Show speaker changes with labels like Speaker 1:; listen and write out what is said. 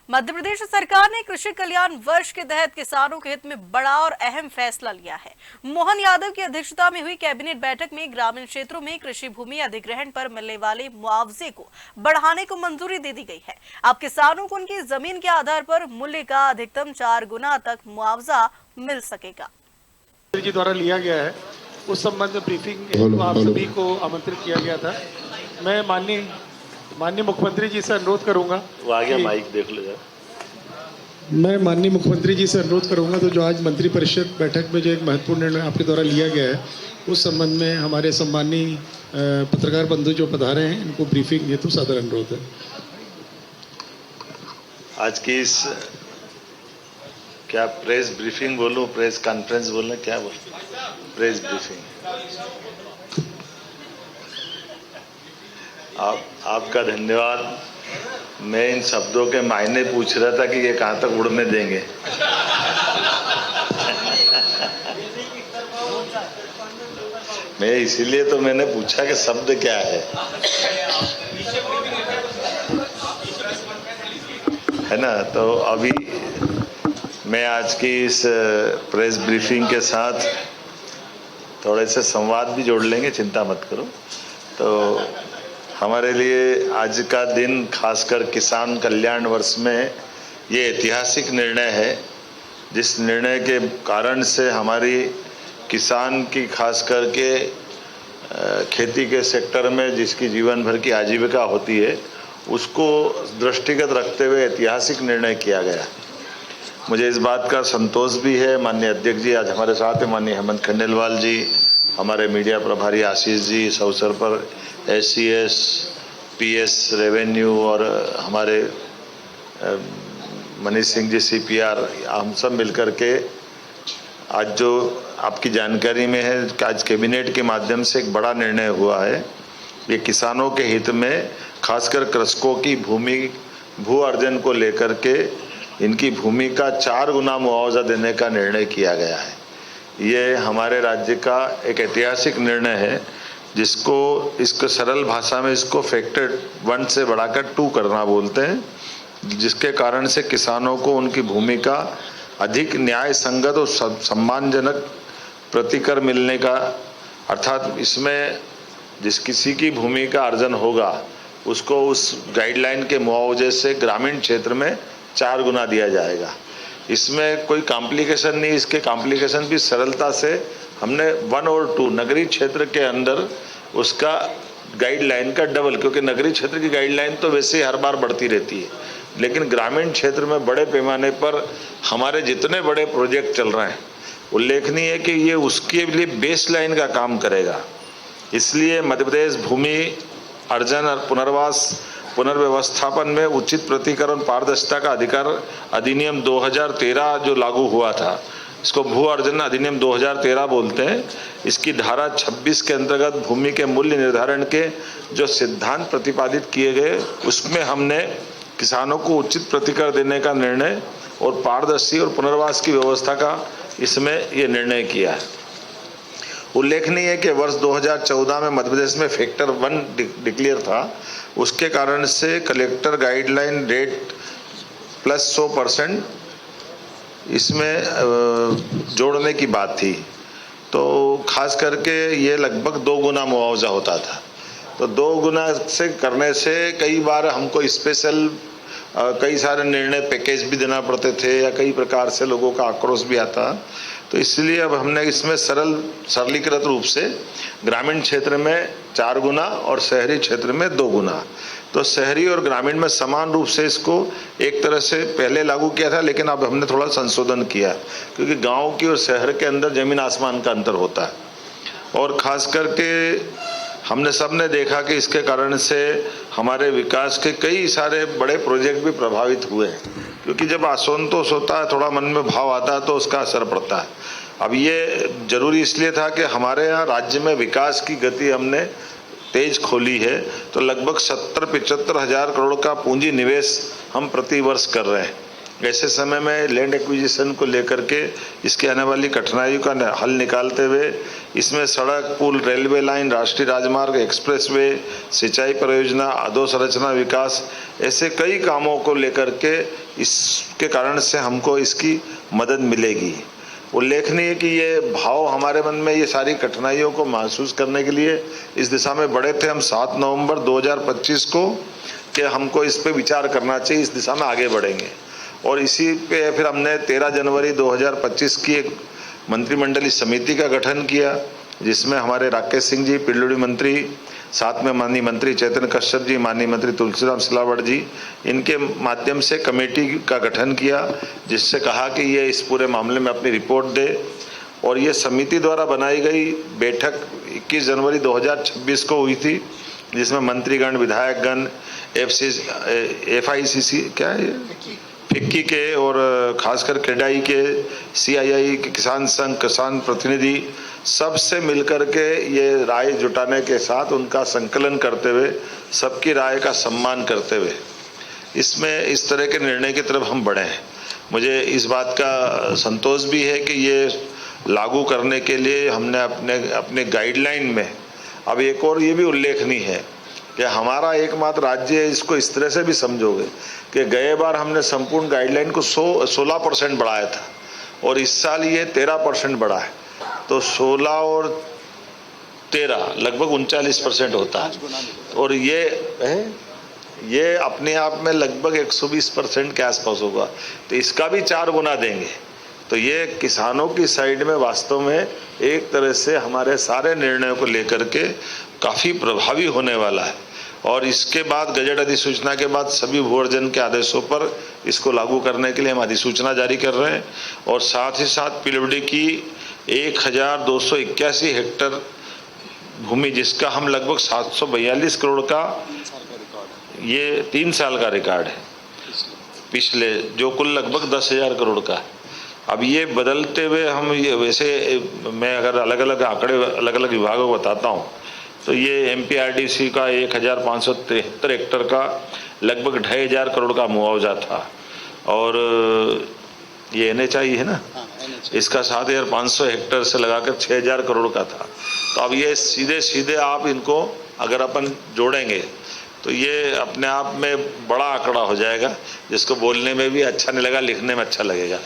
Speaker 1: मध्य प्रदेश सरकार ने कृषि कल्याण वर्ष के तहत किसानों के हित में बड़ा और अहम फैसला लिया है। मोहन यादव की अध्यक्षता में हुई कैबिनेट बैठक में ग्रामीण क्षेत्रों में कृषि भूमि अधिग्रहण पर मिलने वाले मुआवजे को बढ़ाने को मंजूरी दे दी गई है। अब किसानों को उनकी जमीन के आधार पर मूल्य का अधिकतम 4 गुना तक मुआवजा मिल सकेगा।
Speaker 2: जी द्वारा लिया गया है, उस संबंध में ब्रीफिंग आप सभी को आमंत्रित किया गया था। मैं माननीय मुख्यमंत्री जी से अनुरोध करूंगा,
Speaker 3: वो आ गया, माइक देख लो।
Speaker 2: मैं माननीय मुख्यमंत्री जी से अनुरोध करूंगा तो जो आज मंत्रिपरिषद बैठक में जो एक महत्वपूर्ण निर्णय आपके द्वारा लिया गया है, उस संबंध में हमारे सम्मानीय पत्रकार बंधु जो पधारे हैं, इनको ब्रीफिंग हेतु सादर अनुरोध है।
Speaker 3: आज की इस क्या प्रेस ब्रीफिंग बोलूं, प्रेस कॉन्फ्रेंस बोलना, क्या बोलूं, प्रेस ब्रीफिंग। आपका धन्यवाद। मैं इन शब्दों के मायने पूछ रहा था कि ये कहाँ तक उड़ने देंगे। मैं इसीलिए तो मैंने पूछा कि शब्द क्या है ना। तो अभी मैं आज की इस प्रेस ब्रीफिंग के साथ थोड़े से संवाद भी जोड़ लेंगे, चिंता मत करो। तो हमारे लिए आज का दिन खासकर किसान कल्याण वर्ष में ये ऐतिहासिक निर्णय है, जिस निर्णय के कारण से हमारी किसान की खास करके खेती के सेक्टर में जिसकी जीवन भर की आजीविका होती है, उसको दृष्टिगत रखते हुए ऐतिहासिक निर्णय किया गया। मुझे इस बात का संतोष भी है, माननीय अध्यक्ष जी आज हमारे साथ हैं, माननीय हेमंत खंडेलवाल जी, हमारे मीडिया प्रभारी आशीष जी, इस अवसर पर SCS, PS रेवेन्यू और हमारे मनीष सिंह जी CPR, हम सब मिलकर के आज जो आपकी जानकारी में है कि आज कैबिनेट के माध्यम से एक बड़ा निर्णय हुआ है। ये किसानों के हित में खासकर कृषकों की भू अर्जन को लेकर के इनकी भूमि का 4 गुना मुआवजा देने का निर्णय किया गया है। ये हमारे राज्य का एक ऐतिहासिक निर्णय है, इसको सरल भाषा में इसको फैक्टर 1 से बढ़ाकर 2 करना बोलते हैं, जिसके कारण से किसानों को उनकी भूमि का अधिक न्याय संगत और सम्मानजनक प्रतिकर मिलने का, अर्थात इसमें जिस किसी की भूमि का अर्जन होगा उसको उस गाइडलाइन के मुआवजे से ग्रामीण क्षेत्र में 4 गुना दिया जाएगा। इसमें कोई कॉम्प्लिकेशन नहीं, इसके कॉम्प्लिकेशन भी सरलता से हमने 1 और 2 नगरीय क्षेत्र के अंदर उसका गाइडलाइन का डबल, क्योंकि नगरीय क्षेत्र की गाइडलाइन तो वैसे ही हर बार बढ़ती रहती है, लेकिन ग्रामीण क्षेत्र में बड़े पैमाने पर हमारे जितने बड़े प्रोजेक्ट चल रहे हैं, उल्लेखनीय है कि ये उसके लिए बेस लाइन का काम करेगा। इसलिए मध्य प्रदेश भूमि अर्जन और पुनर्व्यवस्थापन में उचित प्रतिकरण पारदर्शिता का अधिकार अधिनियम 2013 जो लागू हुआ था, इसको भू अर्जन अधिनियम 2013 बोलते हैं। इसकी धारा 26 के अंतर्गत भूमि के मूल्य निर्धारण के जो सिद्धांत प्रतिपादित किए गए, उसमें हमने किसानों को उचित प्रतिकर देने का निर्णय और पारदर्शी और पुनर्वास की व्यवस्था का इसमें ये निर्णय किया है। उल्लेखनीय है कि वर्ष 2014 में मध्य प्रदेश में फैक्टर 1 डिक्लेयर था, उसके कारण से कलेक्टर गाइडलाइन रेट प्लस 100% इसमें जोड़ने की बात थी। तो खास करके ये लगभग 2 गुना मुआवजा होता था। तो 2 गुना से करने से कई बार हमको स्पेशल कई सारे निर्णय पैकेज भी देना पड़ते थे या कई प्रकार से लोगों का आक्रोश भी आता। तो इसलिए अब हमने इसमें सरलीकृत रूप से ग्रामीण क्षेत्र में 4 गुना और शहरी क्षेत्र में 2 गुना, तो शहरी और ग्रामीण में समान रूप से इसको एक तरह से पहले लागू किया था, लेकिन अब हमने थोड़ा संशोधन किया, क्योंकि गांव की और शहर के अंदर जमीन आसमान का अंतर होता है। और खास करके हमने सबने देखा कि इसके कारण से हमारे विकास के कई सारे बड़े प्रोजेक्ट भी प्रभावित हुए हैं, क्योंकि जब असंतोष होता है, थोड़ा मन में भाव आता है, तो उसका असर पड़ता है। अब ये जरूरी इसलिए था कि हमारे यहाँ राज्य में विकास की गति हमने तेज खोली है, तो लगभग 70-75 हज़ार करोड़ का पूंजी निवेश हम प्रति वर्ष कर रहे हैं। ऐसे समय में लैंड एक्विजिशन को लेकर के इसकी आने वाली कठिनाइयों का हल निकालते हुए इसमें सड़क, पुल, रेलवे लाइन, राष्ट्रीय राजमार्ग, एक्सप्रेसवे, सिंचाई परियोजना, अधोसंरचना विकास, ऐसे कई कामों को लेकर के इसके कारण से हमको इसकी मदद मिलेगी। उल्लेखनीय है कि ये भाव हमारे मन में ये सारी कठिनाइयों को महसूस करने के लिए इस दिशा में बढ़े थे। हम 7 नवंबर 2025 को कि हमको इस पे विचार करना चाहिए, इस दिशा में आगे बढ़ेंगे। और इसी पे फिर हमने 13 जनवरी 2025 की एक मंत्रिमंडलीय समिति का गठन किया, जिसमें हमारे राकेश सिंह जी पीडब्ल्यूडी मंत्री, साथ में माननीय मंत्री चैतन्य कश्यप जी, माननीय मंत्री तुलसीराम सिलावट जी, इनके माध्यम से कमेटी का गठन किया, जिससे कहा कि ये इस पूरे मामले में अपनी रिपोर्ट दे। और ये समिति द्वारा बनाई गई बैठक 21 जनवरी 2026 को हुई थी, जिसमें मंत्रीगण, विधायकगण, FICC क्या है, फिक्की के और खासकर क्रेडाई के, CII के, किसान संघ, किसान प्रतिनिधि, सबसे मिलकर के ये राय जुटाने के साथ उनका संकलन करते हुए, सबकी राय का सम्मान करते हुए इसमें इस तरह के निर्णय की तरफ हम बढ़े हैं। मुझे इस बात का संतोष भी है कि ये लागू करने के लिए हमने अपने गाइडलाइन में अब एक और ये भी उल्लेखनीय है कि हमारा एकमात्र राज्य है, इसको इस तरह से भी समझोगे कि गए बार हमने संपूर्ण गाइडलाइन को 16% बढ़ाया था और इस साल ये 13% बढ़ा है, तो 16 और 13 लगभग 39% होता है। और ये अपने आप में लगभग 120% के आसपास होगा, तो इसका भी 4 गुना देंगे। तो ये किसानों की साइड में वास्तव में एक तरह से हमारे सारे निर्णयों को लेकर के काफ़ी प्रभावी होने वाला है। और इसके बाद गजट अधिसूचना के बाद सभी भूअर्जन के आदेशों पर इसको लागू करने के लिए हम अधिसूचना जारी कर रहे हैं। और साथ ही साथ पीडब्ल्यूडी की 1281 हेक्टेयर भूमि, जिसका हम लगभग 742 करोड़ का, ये 3 साल का रिकॉर्ड है पिछले, जो कुल लगभग 10,000 करोड़ का है। अब ये बदलते हुए हम ये वैसे, मैं अगर अलग अलग आंकड़े अलग अलग विभागों को बताता हूँ तो ये MPRDC का 1573 हेक्टेयर का लगभग 2,500 करोड़ का मुआवजा था। और ये NHI है ना, इसका 7,500 हेक्टेयर से लगाकर 6,000 करोड़ का था। तो अब ये सीधे सीधे आप इनको अगर अपन जोड़ेंगे तो ये अपने आप में बड़ा आंकड़ा हो जाएगा, जिसको बोलने में भी अच्छा नहीं लगा, लिखने में अच्छा लगेगा।